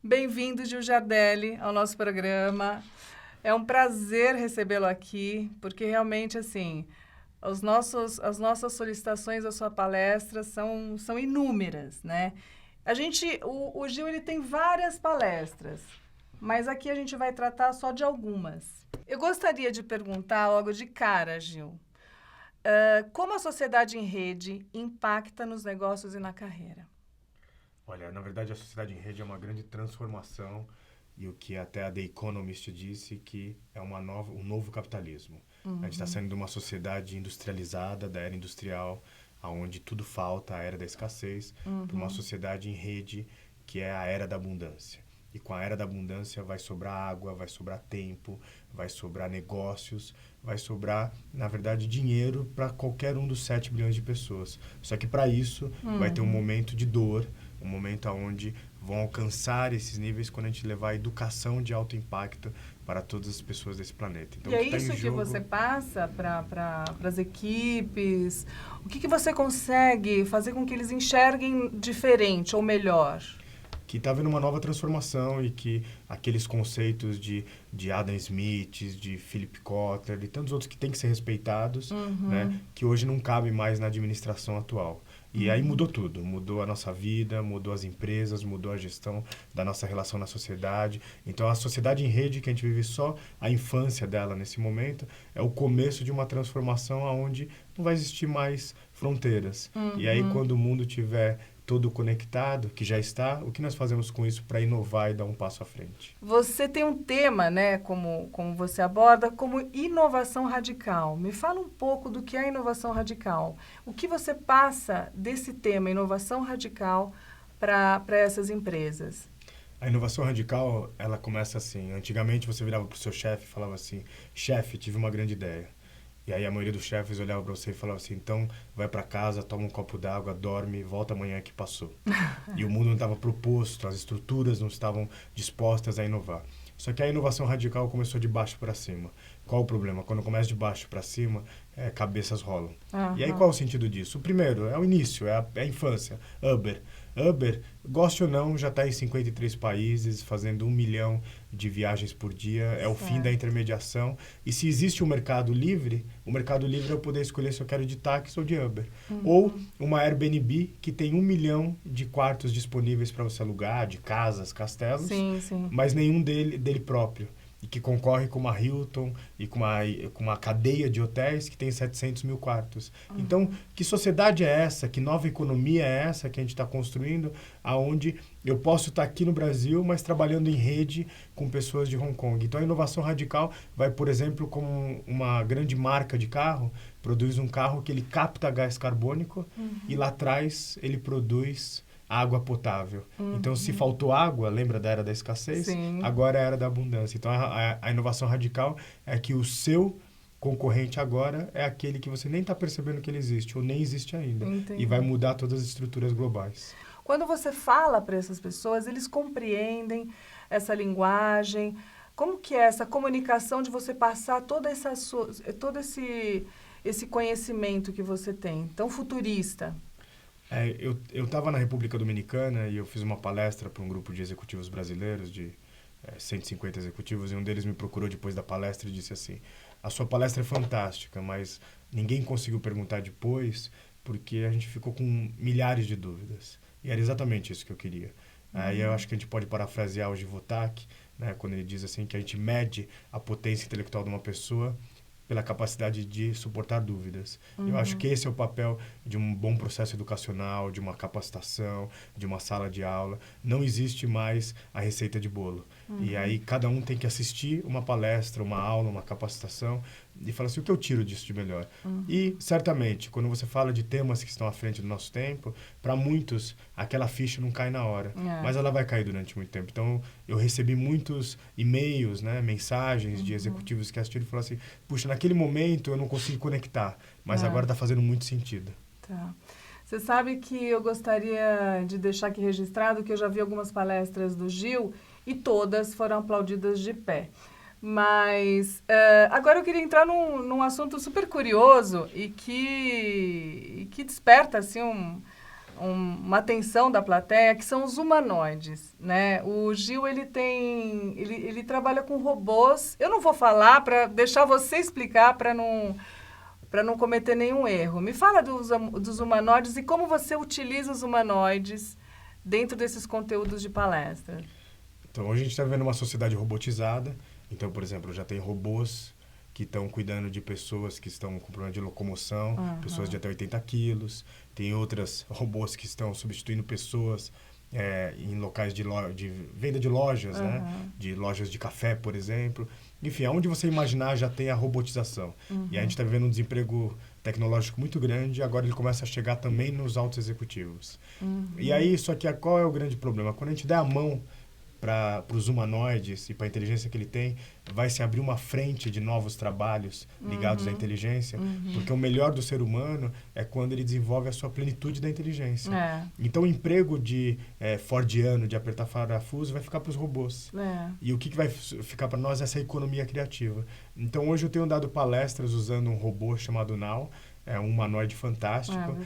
Bem-vindo, Gil Giardelli, ao nosso programa. É um prazer recebê-lo aqui, porque realmente, assim, as nossas solicitações à sua palestra são inúmeras, né? O Gil, ele tem várias palestras, mas aqui a gente vai tratar só de algumas. Eu gostaria de perguntar logo de cara, Gil, como a sociedade em rede impacta nos negócios e na carreira? Olha, na verdade a sociedade em rede é uma grande transformação e o que até a The Economist disse que é um novo capitalismo. A gente está saindo de uma sociedade industrializada, da era industrial, onde tudo falta, a era da escassez, para uma sociedade em rede que é a era da abundância. E com a era da abundância vai sobrar água, vai sobrar tempo, vai sobrar negócios, vai sobrar, na verdade, dinheiro para qualquer um dos 7 bilhões de pessoas. Só que para isso vai ter um momento de dor, um momento onde vão alcançar esses níveis quando a gente levar a educação de alto impacto para todas as pessoas desse planeta. Então, E o é que está em isso que jogo... você passa para as equipes? O que você consegue fazer com que eles enxerguem diferente ou melhor? que está havendo uma nova transformação e que aqueles conceitos de Adam Smith, de Philip Kotler e tantos outros que têm que ser respeitados, né, que hoje não cabem mais na administração atual. E aí mudou tudo, mudou a nossa vida, mudou as empresas, mudou a gestão da nossa relação na sociedade. Então a sociedade em rede, que a gente vive só a infância dela nesse momento, é o começo de uma transformação onde não vai existir mais fronteiras. E aí quando o mundo tiver todo conectado, que já está, o que nós fazemos com isso para inovar e dar um passo à frente? Você tem um tema, né, como você aborda, como inovação radical. Me fala um pouco do que é inovação radical. O que você passa desse tema, inovação radical, para essas empresas? A inovação radical, ela começa assim. Antigamente você virava para o seu chefe e falava assim: chefe, tive uma grande ideia. E aí a maioria dos chefes olhava para você e falava assim: então vai para casa, toma um copo d'água, dorme, volta amanhã que passou. E o mundo não estava proposto, as estruturas não estavam dispostas a inovar. Só que a inovação radical começou de baixo para cima. Qual o problema? Quando começa de baixo para cima, cabeças rolam. E aí qual o sentido disso? O primeiro é o início, é a infância. Uber. Uber, goste ou não, já está em 53 países, fazendo 1 milhão de viagens por dia. É o fim da intermediação. E se existe o mercado livre é eu poder escolher se eu quero de táxi ou de Uber. Ou uma Airbnb, que tem 1 milhão de quartos disponíveis para você alugar, de casas, castelos, Sim, sim. mas nenhum dele próprio. E que concorre com uma Hilton e com uma cadeia de hotéis que tem 700 mil quartos. Então, que sociedade é essa? Que nova economia é essa que a gente está construindo, aonde eu posso estar aqui no Brasil, mas trabalhando em rede com pessoas de Hong Kong? Então, a inovação radical vai, por exemplo, como uma grande marca de carro, produz um carro que ele capta gás carbônico e lá atrás ele produz água potável. Então, se faltou água, lembra da era da escassez? Sim. Agora é a era da abundância. Então, a inovação radical é que o seu concorrente agora é aquele que você nem está percebendo que ele existe, ou nem existe ainda. Entendi. E vai mudar todas as estruturas globais. Quando você fala para essas pessoas, eles compreendem essa linguagem? Como que é essa comunicação de você passar todo esse conhecimento que você tem, tão futurista? Eu estava na República Dominicana e eu fiz uma palestra para um grupo de executivos brasileiros, de 150 executivos, e um deles me procurou depois da palestra e disse assim: a sua palestra é fantástica, mas ninguém conseguiu perguntar depois porque a gente ficou com milhares de dúvidas. E era exatamente isso que eu queria. Aí eu acho que a gente pode parafrasear o Givotak, né, quando ele diz assim que a gente mede a potência intelectual de uma pessoa pela capacidade de suportar dúvidas. Eu acho que esse é o papel de um bom processo educacional, de uma capacitação, de uma sala de aula. Não existe mais a receita de bolo. E aí cada um tem que assistir uma palestra, uma aula, uma capacitação e falar assim: o que eu tiro disso de melhor? E, certamente, quando você fala de temas que estão à frente do nosso tempo, para muitos, aquela ficha não cai na hora. Mas ela vai cair durante muito tempo. Então, eu recebi muitos e-mails, né, mensagens de executivos que assistiram e falaram assim: puxa, naquele momento eu não consigo conectar, mas agora está fazendo muito sentido. Tá. Você sabe que eu gostaria de deixar aqui registrado que eu já vi algumas palestras do Gil e todas foram aplaudidas de pé. Mas agora eu queria entrar num assunto super curioso e que desperta assim, uma atenção da plateia, que são os humanoides, né? O Gil, ele trabalha com robôs. Eu não vou falar para deixar você explicar para não cometer nenhum erro. Me fala dos humanoides e como você utiliza os humanoides dentro desses conteúdos de palestra. Então, hoje a gente está vivendo uma sociedade robotizada. Então, por exemplo, já tem robôs que estão cuidando de pessoas que estão com problema de locomoção, pessoas de até 80 quilos. Tem outras robôs que estão substituindo pessoas em locais de venda de lojas, né? De lojas de café, por exemplo. Enfim, aonde você imaginar já tem a robotização. E a gente está vivendo um desemprego tecnológico muito grande, agora ele começa a chegar também nos altos executivos. E aí, só que qual é o grande problema? Quando a gente der a mão para os humanoides e para a inteligência que ele tem, vai se abrir uma frente de novos trabalhos ligados à inteligência, porque o melhor do ser humano é quando ele desenvolve a sua plenitude da inteligência. Então, o emprego de fordiano, de apertar parafuso, vai ficar para os robôs. E o que vai ficar para nós é essa economia criativa. Então, hoje eu tenho dado palestras usando um robô chamado Now. É um humanoide fantástico.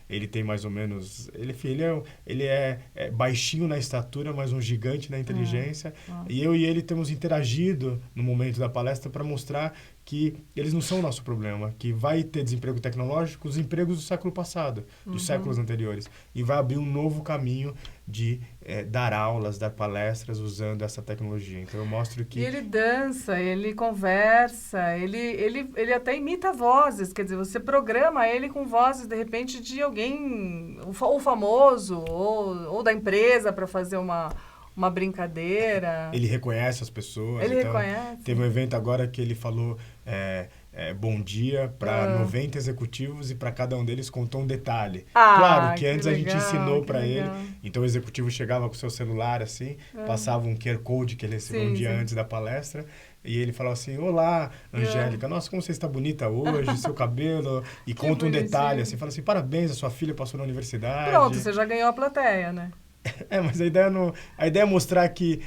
Ele tem mais ou menos... Ele é baixinho na estatura, mas um gigante na inteligência. E eu e ele temos interagido no momento da palestra para mostrar que eles não são o nosso problema, que vai ter desemprego tecnológico, os empregos do século passado, dos séculos anteriores. E vai abrir um novo caminho de dar aulas, dar palestras usando essa tecnologia. Então, eu mostro que... E ele dança, ele conversa, ele até imita vozes. Quer dizer, você programa ele com vozes, de repente, de alguém, ou famoso, ou da empresa, para fazer uma brincadeira. Ele reconhece as pessoas. Ele reconhece. Teve um evento agora que ele falou bom dia para 90 executivos e para cada um deles contou um detalhe. Claro que antes a gente ensinou para ele. Então o executivo chegava com o seu celular assim, passava um QR Code que ele recebeu um dia antes da palestra. E ele falava assim, olá, Angélica, nossa, como você está bonita hoje, seu cabelo... E conta um detalhe, assim, fala assim, parabéns, a sua filha passou na universidade. Pronto, você já ganhou a plateia, né? Mas a ideia é mostrar que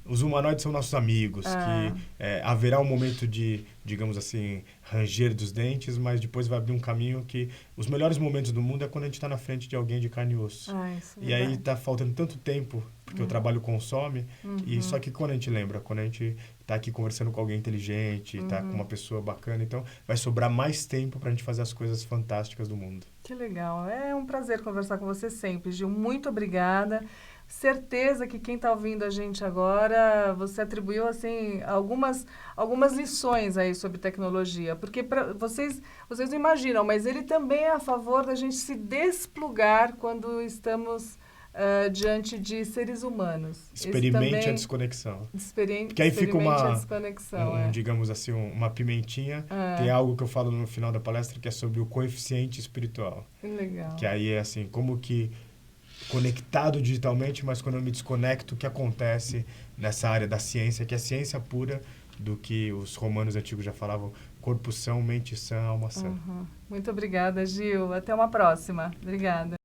os humanoides são nossos amigos, que haverá um momento de, digamos assim, ranger dos dentes, mas depois vai abrir um caminho que os melhores momentos do mundo é quando a gente está na frente de alguém de carne e osso. E aí está faltando tanto tempo, porque o trabalho consome, e só que quando a gente lembra, quando a gente está aqui conversando com alguém inteligente, está com uma pessoa bacana, então vai sobrar mais tempo para a gente fazer as coisas fantásticas do mundo. Que legal. É um prazer conversar com você sempre, Gil. Muito obrigada. Certeza que quem está ouvindo a gente agora, você atribuiu assim algumas lições aí sobre tecnologia, porque vocês não imaginam, mas ele também é a favor da gente se desplugar quando estamos diante de seres humanos. Experimente a desconexão. Porque aí fica digamos assim, uma pimentinha. Tem algo que eu falo no final da palestra que é sobre o coeficiente espiritual. Que legal. Que aí é assim, como que conectado digitalmente, mas quando eu me desconecto, o que acontece nessa área da ciência, que é ciência pura do que os romanos antigos já falavam, corpo são, mente sã, alma sã. Muito obrigada, Gil. Até uma próxima. Obrigada.